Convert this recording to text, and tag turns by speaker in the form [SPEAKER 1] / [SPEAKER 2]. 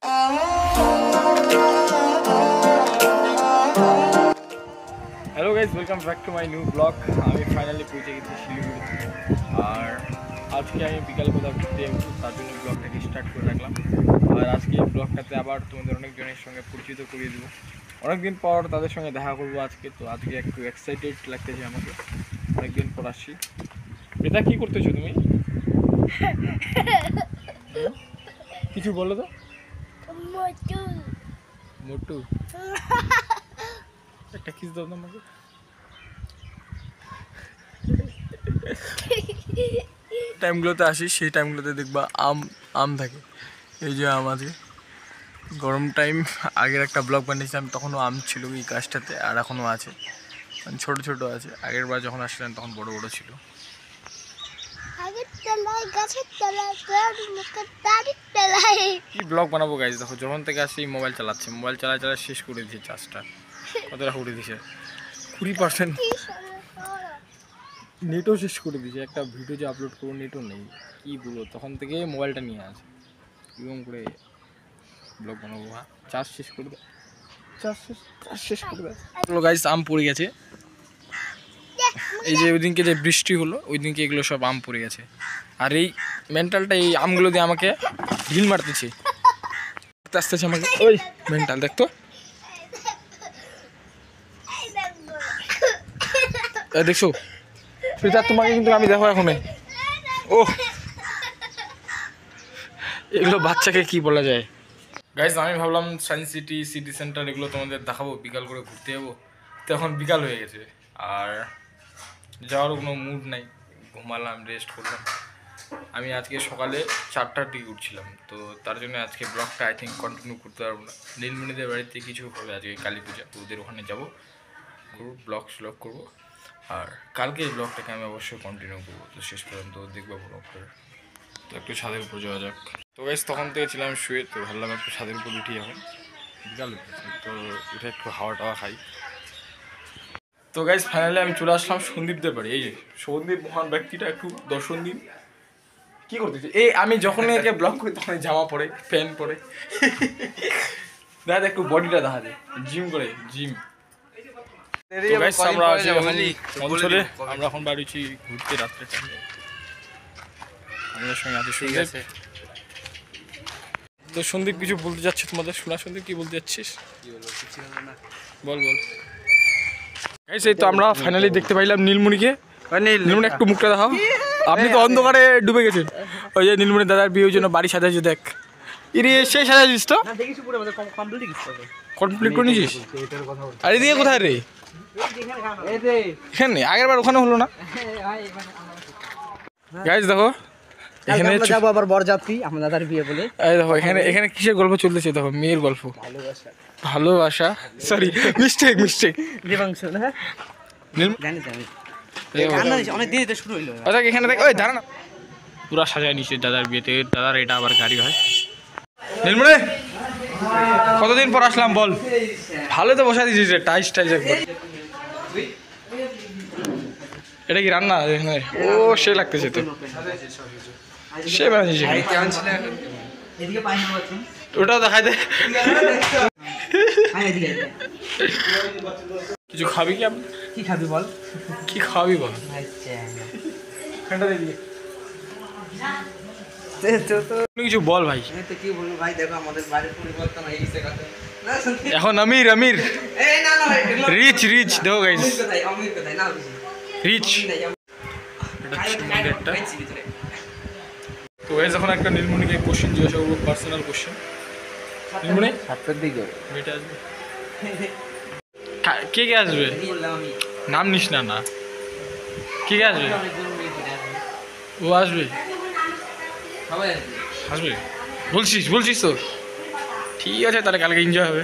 [SPEAKER 1] Hello guys, welcome back to my new blog. আমি finally পৌঁছে গেছি শিলিগুড়িতে। আর আজকে আমি বিকাল কোথাও ঘুরতে যাবো, তার জন্য ব্লগটাকে স্টার্ট করে রাখলাম। আর আজকে এই ব্লগটাতে আবার তোমাদের অনেকজনের সঙ্গে পরিচিত করিয়ে দেবো। অনেকদিন পর তাদের সঙ্গে দেখা করবো আজকে। তো আজকে একটু এক্সাইটেড লাগতেছে আমাকে, অনেকদিন পর আসছি। এটা কী করতেছো তুমি? কিছু বলো তো। মোটু একটা কিস দাও না আমাকে। টাইমগুলোতে আসি, সেই টাইমগুলোতে দেখবা আম থাকে। এই যে আম আছে। গরম টাইম আগের একটা ব্লগ বানিয়েছিলাম, তখনও আম ছিল এই গাছটাতে, আর এখনও আছে, মানে ছোটো ছোটো আছে। আগের বার যখন আসছিলাম তখন বড় বড় ছিল। কি ব্লগ বানাবো গাইজ? দেখো, যখন থেকে আসি মোবাইল চালাচ্ছি, মোবাইল চালা শেষ করে দিয়েছে চার্জটা। কতটা করে দিয়েছে? 20%। নেটও শেষ করে দিয়েছে। একটা ভিডিও যে আপলোড করবো নেটও নেই। কী বলবো, তখন থেকে মোবাইলটা নিয়ে আসে এরকম করে ব্লগ বানাবো। চার্জ শেষ করে দেয়, চার্জ শেষ করে দেয়। গাইজ, আম পড়ে গেছে। এই যে ওই দিনকে যে বৃষ্টি হলো, ওই দিনকে এগুলো সব আম পড়ে গেছে। আর এই মেন্টালটা এই আমগুলো দিয়ে আমাকে ঢিল মারতেছে, আসতেছে আমাকে। ওই মেন্টাল দেখতো, দেখছো ফিরতা তোমাকে কিন্তু আমি দেখো এখন। ও, এগুলো বাচ্চাকে কি বলা যায়। গাইজ, আমি ভাবলাম সায়েন্স সিটি, সিটি সেন্টার এগুলো তোমাদের দেখাবো, বিকাল করে ঘুরতে যাবো। তো এখন বিকাল হয়ে গেছে আর যাওয়ার কোনো মুড নাই। ঘুমালাম, রেস্ট করলাম। আমি আজকে সকালে 4টার দিকে উঠছিলাম, তো তার জন্য আজকে ব্লগটা আই থিঙ্ক কন্টিনিউ করতে পারবো না। নীলমণিদের বাড়িতে কিছু হবে আজকে, কালী পূজা, তো ওদের ওখানে যাবো, করবো ব্লগ করবো। আর কালকে এই ব্লগটাকে আমি অবশ্যই কন্টিনিউ করবো, তো শেষ পর্যন্ত দেখবো ব্লগটা। তো একটু ছাদের উপর যাওয়া যাক। তো গাইস, তখন থেকে ছিলাম শুয়ে, তো ভাবলাম একটু ছাদের উপর উঠি। এখন বিকাল তো উঠে একটু হাওয়া টাওয়া খাই। তো গাইস, ফাইনালি আমি চলে আসলাম সন্দীপদের বাড়ি। এই যে সন্দীপ মহান ব্যক্তিটা, একটু দর্শন দিন। কি করতেছে? এই আমি যখনই একে ব্লগ করি তখনই জামা পরে, প্যান্ট পরে। দেখা যায় একটু বডিটা দেখা যায়, জিম করে, জিম। আমরা অঞ্চলে আমরা এখন বাড়িছি ঘুরতে রাত্রে। আমাদের সঙ্গে আছে সন্দীপ। তো সন্দীপ কিছু বলতে যাচ্ছে তোমাদের, শোনা। সন্দীপ, কি বলতে যাচ্ছিস? বল বল। এই তো আমরা ফাইনালি দেখতে পাইলাম নীলমণিকে। নীলমণি, একটু মুখটা দেখাও। আপনি তো অন্ধকারে ডুবে গেছেন। ওই যে নীলমণি দাদার বিয়ের জন্য বাড়ি সাজাইছে, দেখ। ইরে, সেই সাজাইছিস তো? কমপ্লিট করে নিয়েছিস? আর এদিকে কোথায় রে? এখানে আগের বার ওখানে হলো না। গাইস দেখো, এখানে যাব আবার বরযাত্রী, আমার দাদার বিয়ে বলে। এই দেখো, এখানে কিসের গল্প চলতেছে দেখো, মেয়ের গল্প। ভালোবাসা, সরি, মিস্টেক দেবাংশ না, জানি অনেক দেরিতে শুরু হইলো। আচ্ছা, এখানে দেখ, ওই দাঁড়া না, পুরা সাজায় নিচ্ছে দাদার বিয়েতে। দাদার এটা আবার গাড়ি হয়। নীলমণি, কতদিন পর আসলাম বল? ভালো তো বসা দিয়েছিস রে, টাইস একবার। এটা কি রান্না এখানে? ও, সে লাগতেছে তো, সে বানিয়েছে। ওটাও দেখাই দে। কিছু খাবি কি? কি খাবি বল, কি খাবি বল। কিছু বল ভাই। কি বলবো ভাই, দেখো আমাদের বাড়ির পরিবর্তন হয়ে গেছে। এখন আমির রিচ দেখো গাইস, রিচ। তো গাইস, এখন একটা নীলমণিকে কোশ্চেন জিজ্ঞাসা করবো, পার্সোনাল কোশ্চেন। নীলমণি, 7টার দিকে মেয়েটা আসবে। কে আসবে? নাম নিস না। কে আসবে? ও আসবে, আসবে বলছিস তো? ঠিক আছে, তাহলে কালকে এনজয় হবে।